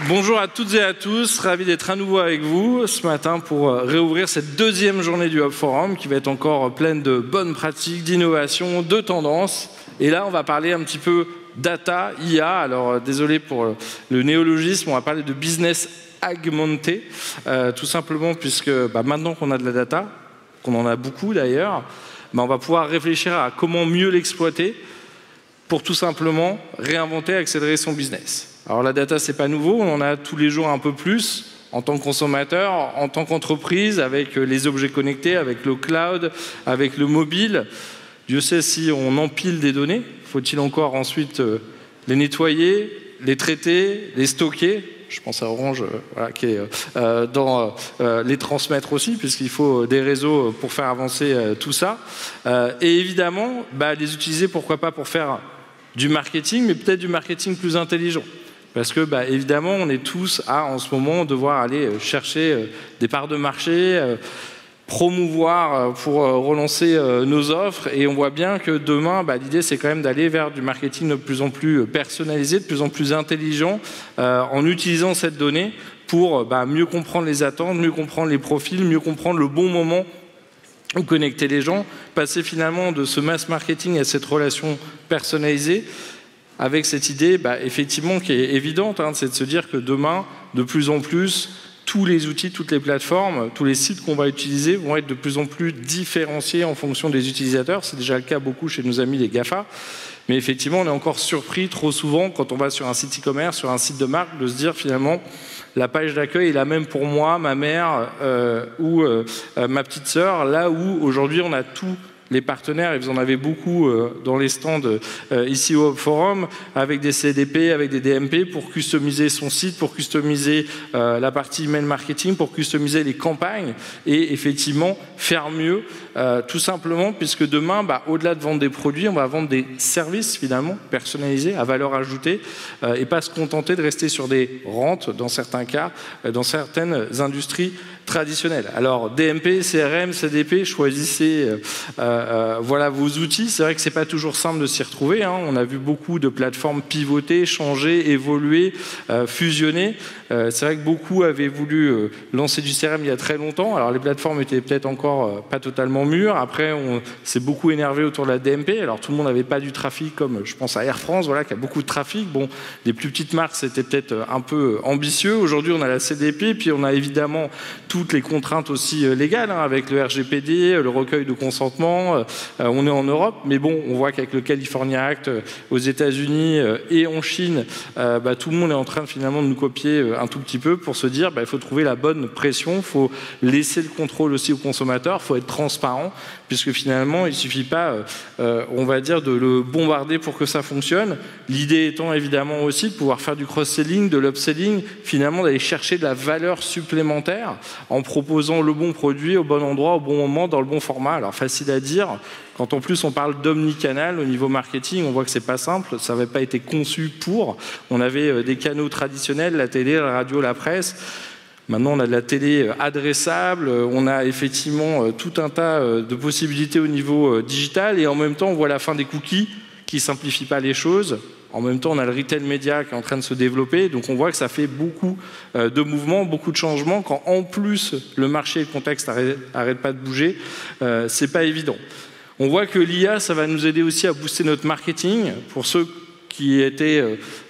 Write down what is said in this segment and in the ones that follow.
Bonjour à toutes et à tous, ravi d'être à nouveau avec vous ce matin pour réouvrir cette deuxième journée du Hub Forum qui va être encore pleine de bonnes pratiques, d'innovation, de tendances. Et là, on va parler un petit peu data, IA. Alors, désolé pour le néologisme, on va parler de business augmenté, tout simplement puisque maintenant qu'on a de la data, qu'on en a beaucoup d'ailleurs, on va pouvoir réfléchir à comment mieux l'exploiter pour tout simplement réinventer, accélérer son business. Alors la data, c'est pas nouveau, on en a tous les jours un peu plus en tant que consommateur, en tant qu'entreprise, avec les objets connectés, avec le cloud, avec le mobile. Dieu sait si on empile des données, faut-il encore ensuite les nettoyer, les traiter, les stocker. Je pense à Orange, qui est dans les transmettre aussi, puisqu'il faut des réseaux pour faire avancer tout ça. Et évidemment, les utiliser, pourquoi pas, pour faire du marketing, mais peut-être du marketing plus intelligent. Parce que, évidemment, on est tous à, en ce moment, devoir aller chercher des parts de marché, promouvoir pour relancer nos offres. Et on voit bien que demain, l'idée, c'est quand même d'aller vers du marketing de plus en plus personnalisé, de plus en plus intelligent, en utilisant cette donnée pour mieux comprendre les attentes, mieux comprendre les profils, mieux comprendre le bon moment où connecter les gens, passer finalement de ce mass marketing à cette relation personnalisée, avec cette idée, effectivement, qui est évidente, c'est de se dire que demain, de plus en plus, tous les outils, toutes les plateformes, tous les sites qu'on va utiliser vont être de plus en plus différenciés en fonction des utilisateurs. C'est déjà le cas beaucoup chez nos amis les GAFA. Mais effectivement, on est encore surpris trop souvent quand on va sur un site e-commerce, sur un site de marque, de se dire finalement, la page d'accueil est la même pour moi, ma mère ou ma petite sœur, là où aujourd'hui on a tout. Les partenaires, et vous en avez beaucoup dans les stands ici au Hub Forum, avec des CDP, avec des DMP, pour customiser son site, pour customiser la partie email marketing, pour customiser les campagnes, et effectivement faire mieux, tout simplement, puisque demain, au-delà de vendre des produits, on va vendre des services, finalement, personnalisés, à valeur ajoutée, et pas se contenter de rester sur des rentes, dans certains cas, dans certaines industries traditionnelles. Alors, DMP, CRM, CDP, choisissez voilà vos outils. C'est vrai que c'est pas toujours simple de s'y retrouver. On a vu beaucoup de plateformes pivoter, changer, évoluer, fusionner. C'est vrai que beaucoup avaient voulu lancer du CRM il y a très longtemps. Alors les plateformes étaient peut-être encore pas totalement mûres. Après, on s'est beaucoup énervé autour de la DMP. Alors tout le monde n'avait pas du trafic comme, je pense à Air France, voilà, qui a beaucoup de trafic. Bon, les plus petites marques, c'était peut-être un peu ambitieux. Aujourd'hui, on a la CDP, puis on a évidemment toutes les contraintes aussi légales, avec le RGPD, le recueil de consentement. On est en Europe, mais bon, on voit qu'avec le California Act aux États-Unis et en Chine, tout le monde est en train finalement de nous copier un tout petit peu pour se dire il faut trouver la bonne pression, il faut laisser le contrôle aussi au consommateur, il faut être transparent, puisque finalement il ne suffit pas, on va dire, de le bombarder pour que ça fonctionne. L'idée étant évidemment aussi de pouvoir faire du cross-selling, de l'upselling, finalement d'aller chercher de la valeur supplémentaire en proposant le bon produit au bon endroit, au bon moment, dans le bon format. Alors facile à dire, quand en plus on parle d'omnicanal au niveau marketing, on voit que c'est pas simple, ça n'avait pas été conçu pour. On avait des canaux traditionnels, la télé, la radio, la presse. Maintenant, on a de la télé adressable, on a effectivement tout un tas de possibilités au niveau digital, et en même temps, on voit la fin des cookies qui ne simplifient pas les choses. En même temps, on a le retail média qui est en train de se développer, donc on voit que ça fait beaucoup de mouvements, beaucoup de changements, quand en plus le marché et le contexte n'arrêtent pas de bouger, c'est pas évident. On voit que l'IA, ça va nous aider aussi à booster notre marketing. Pour ceux qui étaient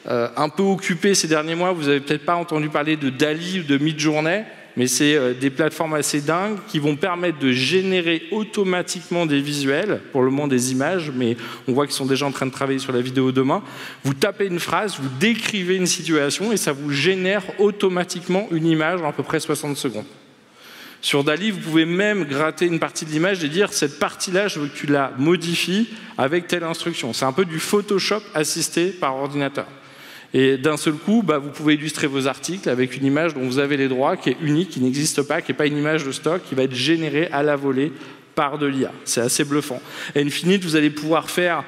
un peu occupés ces derniers mois, vous n'avez peut-être pas entendu parler de DALL-E ou de Midjourney, mais c'est des plateformes assez dingues qui vont permettre de générer automatiquement des visuels, pour le moment des images, mais on voit qu'ils sont déjà en train de travailler sur la vidéo demain. Vous tapez une phrase, vous décrivez une situation et ça vous génère automatiquement une image en à peu près 60 secondes. Sur DALL-E, vous pouvez même gratter une partie de l'image et dire cette partie-là, je veux que tu la modifies avec telle instruction. C'est un peu du Photoshop assisté par ordinateur. Et d'un seul coup, vous pouvez illustrer vos articles avec une image dont vous avez les droits, qui est unique, qui n'existe pas, qui n'est pas une image de stock, qui va être générée à la volée par de l'IA. C'est assez bluffant. Et Infinite, vous allez pouvoir faire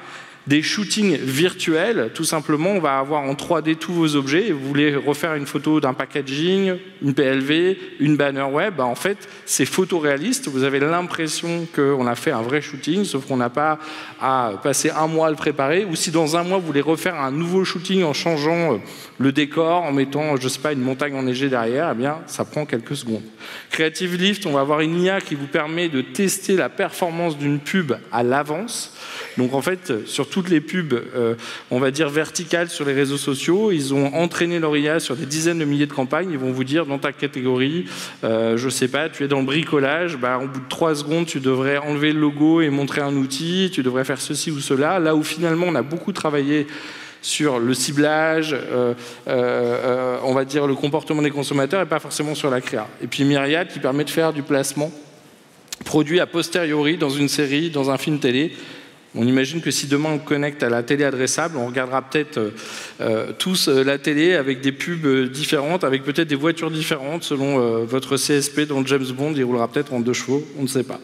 Des shootings virtuels, tout simplement, on va avoir en 3D tous vos objets. Et vous voulez refaire une photo d'un packaging, une PLV, une banner web, en fait, c'est photoréaliste. Vous avez l'impression qu'on a fait un vrai shooting, sauf qu'on n'a pas à passer un mois à le préparer. Ou si dans un mois, vous voulez refaire un nouveau shooting en changeant le décor, en mettant, je sais pas, une montagne enneigée derrière, eh bien, ça prend quelques secondes. Creative Lift, on va avoir une IA qui vous permet de tester la performance d'une pub à l'avance. Donc en fait, sur toutes les pubs, on va dire verticales sur les réseaux sociaux, ils ont entraîné leur IA sur des dizaines de milliers de campagnes. Ils vont vous dire dans ta catégorie, je sais pas, tu es dans le bricolage, au bout de 3 secondes, tu devrais enlever le logo et montrer un outil, tu devrais faire ceci ou cela. Là où finalement, on a beaucoup travaillé sur le ciblage, on va dire le comportement des consommateurs et pas forcément sur la créa. Et puis Myriad qui permet de faire du placement produit a posteriori dans une série, dans un film télé. On imagine que si demain on connecte à la télé adressable, on regardera peut-être tous la télé avec des pubs différentes, avec peut-être des voitures différentes selon votre CSP dans James Bond, il roulera peut-être en 2 chevaux, on ne sait pas.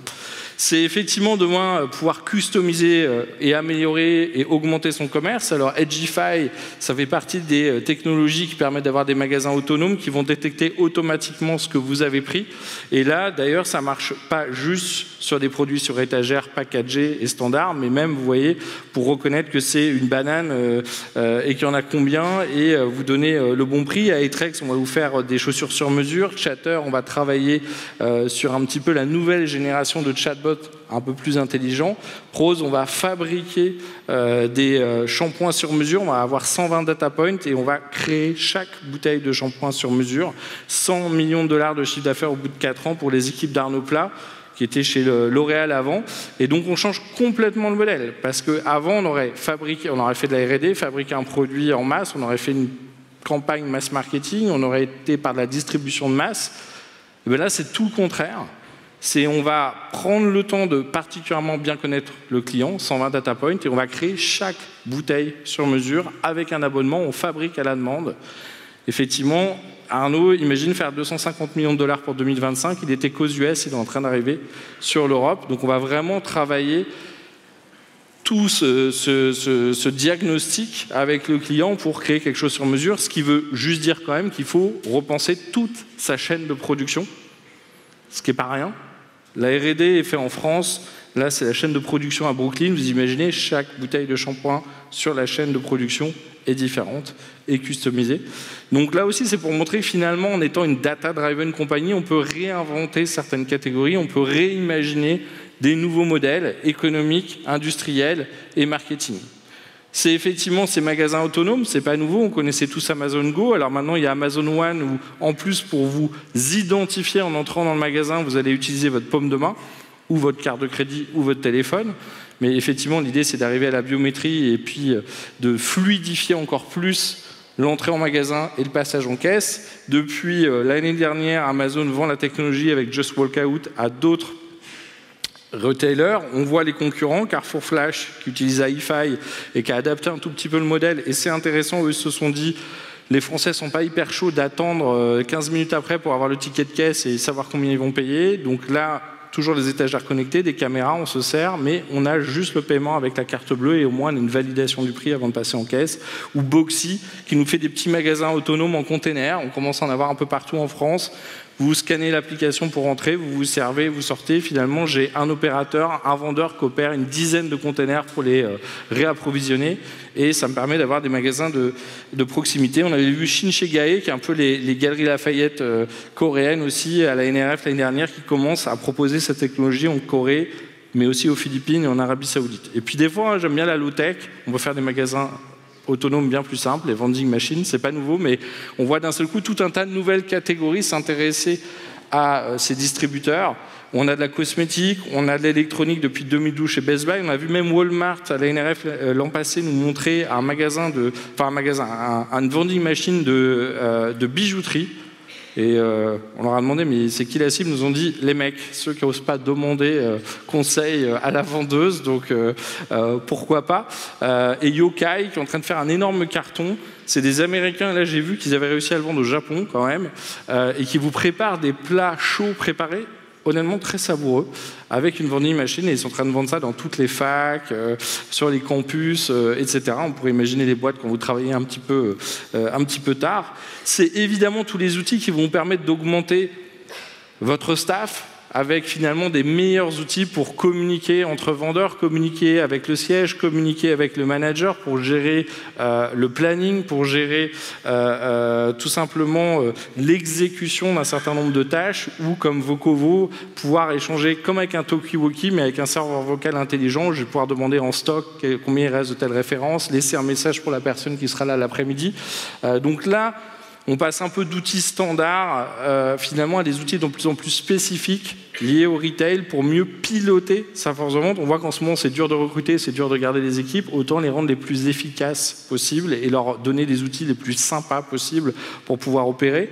C'est effectivement demain pouvoir customiser et améliorer et augmenter son commerce. Alors Edgify, ça fait partie des technologies qui permettent d'avoir des magasins autonomes qui vont détecter automatiquement ce que vous avez pris. Et là, d'ailleurs, ça marche pas juste sur des produits sur étagère packagés et standards, mais même, vous voyez, pour reconnaître que c'est une banane et qu'il y en a combien et vous donner le bon prix. À Etrex, on va vous faire des chaussures sur mesure. Chatter, on va travailler sur un petit peu la nouvelle génération de chatbots un peu plus intelligents. Prose, on va fabriquer des shampoings sur mesure. On va avoir 120 data points et on va créer chaque bouteille de shampoing sur mesure. 100 millions de dollars de chiffre d'affaires au bout de 4 ans pour les équipes d'Arnaud Plat, qui était chez L'Oréal avant. Et donc, on change complètement le modèle. Parce qu'avant, on aurait fait de la R&D, fabriqué un produit en masse, on aurait fait une campagne mass marketing, on aurait été par de la distribution de masse. Et bien là, c'est tout le contraire. On va prendre le temps de particulièrement bien connaître le client, 120 data points, et on va créer chaque bouteille sur mesure avec un abonnement, on fabrique à la demande. Effectivement, Arnaud imagine faire 250 millions de dollars pour 2025, il était qu'aux US, il est en train d'arriver sur l'Europe. Donc on va vraiment travailler tout ce diagnostic avec le client pour créer quelque chose sur mesure, ce qui veut juste dire quand même qu'il faut repenser toute sa chaîne de production, ce qui n'est pas rien. La R&D est faite en France, là c'est la chaîne de production à Brooklyn, vous imaginez, chaque bouteille de shampoing sur la chaîne de production est différente et customisée. Donc là aussi c'est pour montrer que finalement en étant une data-driven compagnie, on peut réinventer certaines catégories, on peut réimaginer des nouveaux modèles économiques, industriels et marketing. C'est effectivement ces magasins autonomes, c'est pas nouveau, on connaissait tous Amazon Go, alors maintenant il y a Amazon One où en plus pour vous identifier en entrant dans le magasin, vous allez utiliser votre paume de main ou votre carte de crédit ou votre téléphone. Mais effectivement l'idée c'est d'arriver à la biométrie et puis de fluidifier encore plus l'entrée en magasin et le passage en caisse. Depuis l'année dernière, Amazon vend la technologie avec Just Walk Out à d'autres retailers. On voit les concurrents, Carrefour Flash qui utilise iFi et qui a adapté un tout petit peu le modèle, et c'est intéressant, eux se sont dit les Français sont pas hyper chauds d'attendre 15 minutes après pour avoir le ticket de caisse et savoir combien ils vont payer. Donc là, toujours les étagères connectées, des caméras, on se sert, mais on a juste le paiement avec la carte bleue et au moins on a une validation du prix avant de passer en caisse. Ou Boxy qui nous fait des petits magasins autonomes en container, on commence à en avoir un peu partout en France. Vous scannez l'application pour rentrer, vous vous servez, vous sortez. Finalement, j'ai un opérateur, un vendeur qui opère une dizaine de containers pour les réapprovisionner. Et ça me permet d'avoir des magasins de proximité. On avait vu Shinsegae, qui est un peu les Galeries Lafayette coréennes aussi, à la NRF l'année dernière, qui commence à proposer cette technologie en Corée, mais aussi aux Philippines et en Arabie Saoudite. Et puis des fois, j'aime bien la low-tech. On veut faire des magasins autonomes bien plus simples, les vending machines, c'est pas nouveau, mais on voit d'un seul coup tout un tas de nouvelles catégories s'intéresser à ces distributeurs. On a de la cosmétique, on a de l'électronique depuis 2012 chez Best Buy, on a vu même Walmart à la NRF l'an passé nous montrer un vending machine de bijouterie. Et on leur a demandé, mais c'est qui la cible? Ils nous ont dit, les mecs, ceux qui n'osent pas demander conseil à la vendeuse, donc pourquoi pas. Et Yokai, qui est en train de faire un énorme carton. C'est des Américains, là j'ai vu qu'ils avaient réussi à le vendre au Japon quand même, et qui vous préparent des plats chauds préparés honnêtement très savoureux avec une vending machine, et ils sont en train de vendre ça dans toutes les facs, sur les campus, etc. On pourrait imaginer les boîtes quand vous travaillez un petit peu tard. C'est évidemment tous les outils qui vont vous permettre d'augmenter votre staff, avec finalement des meilleurs outils pour communiquer entre vendeurs, communiquer avec le siège, communiquer avec le manager, pour gérer le planning, pour gérer tout simplement l'exécution d'un certain nombre de tâches, ou comme Vocovo, pouvoir échanger comme avec un talkie-walkie, mais avec un serveur vocal intelligent. Je vais pouvoir demander en stock combien il reste de telle référence, laisser un message pour la personne qui sera là l'après-midi. Donc là, on passe un peu d'outils standards finalement à des outils de plus en plus spécifiques liés au retail pour mieux piloter sa force de vente. On voit qu'en ce moment c'est dur de recruter, c'est dur de garder les équipes, autant les rendre les plus efficaces possibles et leur donner des outils les plus sympas possibles pour pouvoir opérer.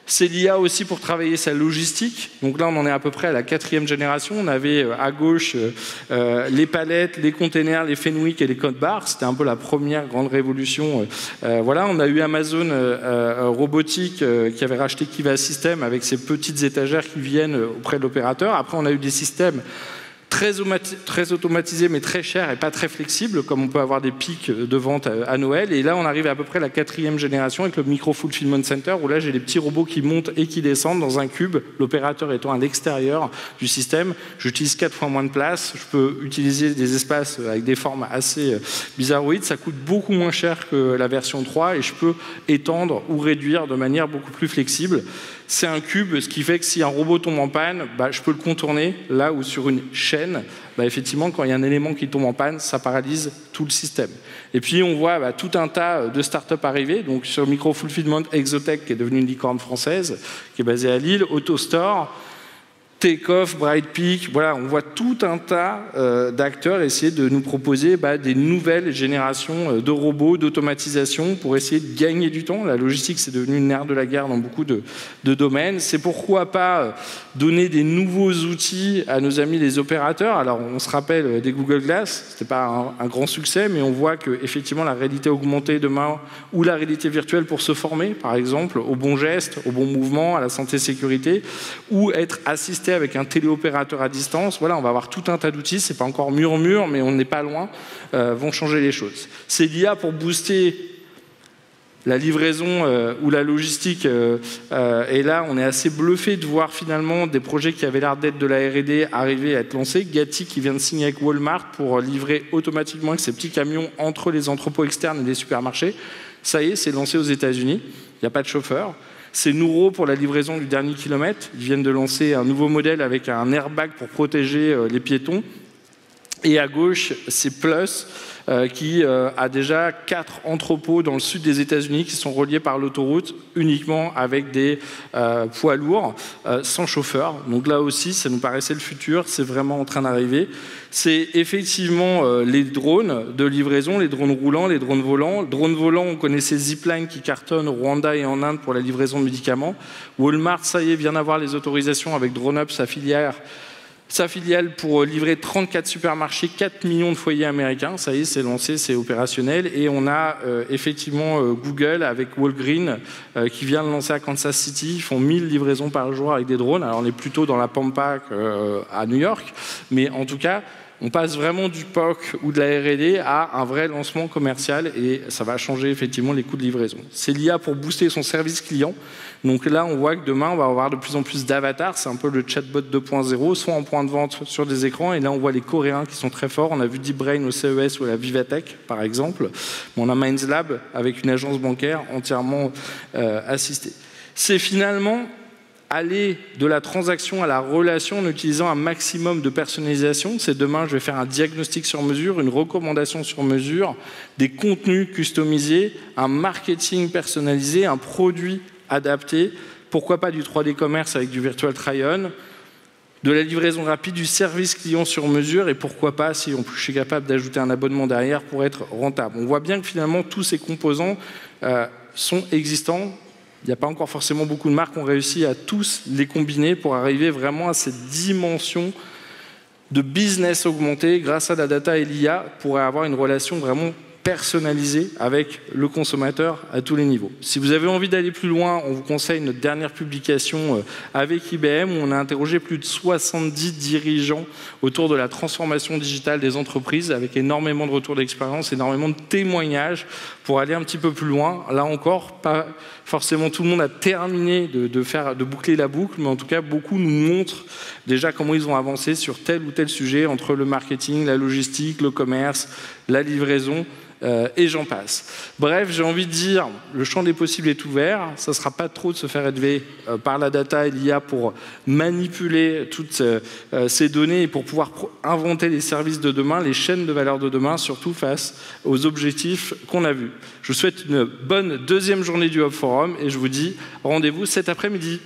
C'est l'IA aussi pour travailler sa logistique. Donc là, on en est à peu près à la 4e génération. On avait à gauche les palettes, les containers, les Fenwick et les code barres. C'était un peu la première grande révolution. Voilà, on a eu Amazon Robotique qui avait racheté Kiva Systems avec ses petites étagères qui viennent auprès de l'opérateur. Après, on a eu des systèmes très automatisé mais très cher et pas très flexible, comme on peut avoir des pics de vente à Noël. Et là, on arrive à peu près à la 4e génération avec le Micro Fulfillment Center, où là, j'ai des petits robots qui montent et qui descendent dans un cube, l'opérateur étant à l'extérieur du système. J'utilise 4 fois moins de place, je peux utiliser des espaces avec des formes assez bizarroïdes, ça coûte beaucoup moins cher que la version 3 et je peux étendre ou réduire de manière beaucoup plus flexible. C'est un cube, ce qui fait que si un robot tombe en panne, je peux le contourner, là où sur une chaîne, effectivement, quand il y a un élément qui tombe en panne, ça paralyse tout le système. Et puis on voit tout un tas de startups arriver, donc sur Micro Fulfillment, Exotech, qui est devenue une licorne française, qui est basée à Lille, AutoStore, Takeoff, Brightpeak, voilà, on voit tout un tas d'acteurs essayer de nous proposer des nouvelles générations de robots, d'automatisation pour essayer de gagner du temps. La logistique, c'est devenu une nerf de la guerre dans beaucoup de domaines. C'est pourquoi pas donner des nouveaux outils à nos amis les opérateurs. Alors, on se rappelle des Google Glass, c'était pas un grand succès, mais on voit que effectivement la réalité augmentée demain ou la réalité virtuelle pour se former, par exemple, au bon geste, au bon mouvement, à la santé-sécurité, ou être assisté avec un téléopérateur à distance. Voilà, on va avoir tout un tas d'outils, c'est pas encore mur, mais on n'est pas loin, vont changer les choses. C'est l'IA pour booster la livraison ou la logistique, et là on est assez bluffé de voir finalement des projets qui avaient l'air d'être de la R&D arriver à être lancés. Gatti qui vient de signer avec Walmart pour livrer automatiquement avec ses petits camions entre les entrepôts externes et les supermarchés. Ça y est, c'est lancé aux États-Unis, il n'y a pas de chauffeur. C'est Nouro pour la livraison du dernier kilomètre. Ils viennent de lancer un nouveau modèle avec un airbag pour protéger les piétons. Et à gauche, c'est Plus qui a déjà 4 entrepôts dans le sud des États-Unis qui sont reliés par l'autoroute uniquement avec des poids lourds, sans chauffeur. Donc là aussi, ça nous paraissait le futur, c'est vraiment en train d'arriver. C'est effectivement les drones de livraison, les drones roulants, les drones volants. Drones volants, on connaissait Zipline qui cartonne au Rwanda et en Inde pour la livraison de médicaments. Walmart, ça y est, vient d'avoir les autorisations avec DroneUp, sa filiale pour livrer 34 supermarchés, 4 millions de foyers américains. Ça y est, c'est lancé, c'est opérationnel. Et on a effectivement Google avec Walgreens qui vient de lancer à Kansas City. Ils font 1000 livraisons par jour avec des drones. Alors on est plutôt dans la Pampa qu'à New York. Mais en tout cas, on passe vraiment du POC ou de la R&D à un vrai lancement commercial et ça va changer effectivement les coûts de livraison. C'est l'IA pour booster son service client. Donc là, on voit que demain, on va avoir de plus en plus d'avatars. C'est un peu le chatbot 2.0, soit en point de vente sur des écrans. Et là, on voit les Coréens qui sont très forts. On a vu DeepBrain au CES ou à la Vivatech, par exemple. On a MindsLab avec une agence bancaire entièrement assistée. C'est finalement aller de la transaction à la relation en utilisant un maximum de personnalisation. C'est demain, je vais faire un diagnostic sur mesure, une recommandation sur mesure, des contenus customisés, un marketing personnalisé, un produit adapté. Pourquoi pas du 3D commerce avec du virtual try-on, de la livraison rapide, du service client sur mesure et pourquoi pas, si je suis capable d'ajouter un abonnement derrière pour être rentable. On voit bien que finalement, tous ces composants sont existants. Il n'y a pas encore forcément beaucoup de marques qui ont réussi à tous les combiner pour arriver vraiment à cette dimension de business augmenté grâce à la data et l'IA pour avoir une relation vraiment personnalisé avec le consommateur à tous les niveaux. Si vous avez envie d'aller plus loin, on vous conseille notre dernière publication avec IBM où on a interrogé plus de 70 dirigeants autour de la transformation digitale des entreprises avec énormément de retours d'expérience, énormément de témoignages pour aller un petit peu plus loin. Là encore, pas forcément tout le monde a terminé de boucler la boucle, mais en tout cas, beaucoup nous montrent déjà comment ils ont avancé sur tel ou tel sujet entre le marketing, la logistique, le commerce, la livraison, et j'en passe. Bref, j'ai envie de dire, le champ des possibles est ouvert. Ça ne sera pas trop de se faire élever par la data et l'IA pour manipuler toutes ces données et pour pouvoir inventer les services de demain, les chaînes de valeur de demain, surtout face aux objectifs qu'on a vus. Je vous souhaite une bonne deuxième journée du Hub Forum et je vous dis rendez-vous cet après-midi.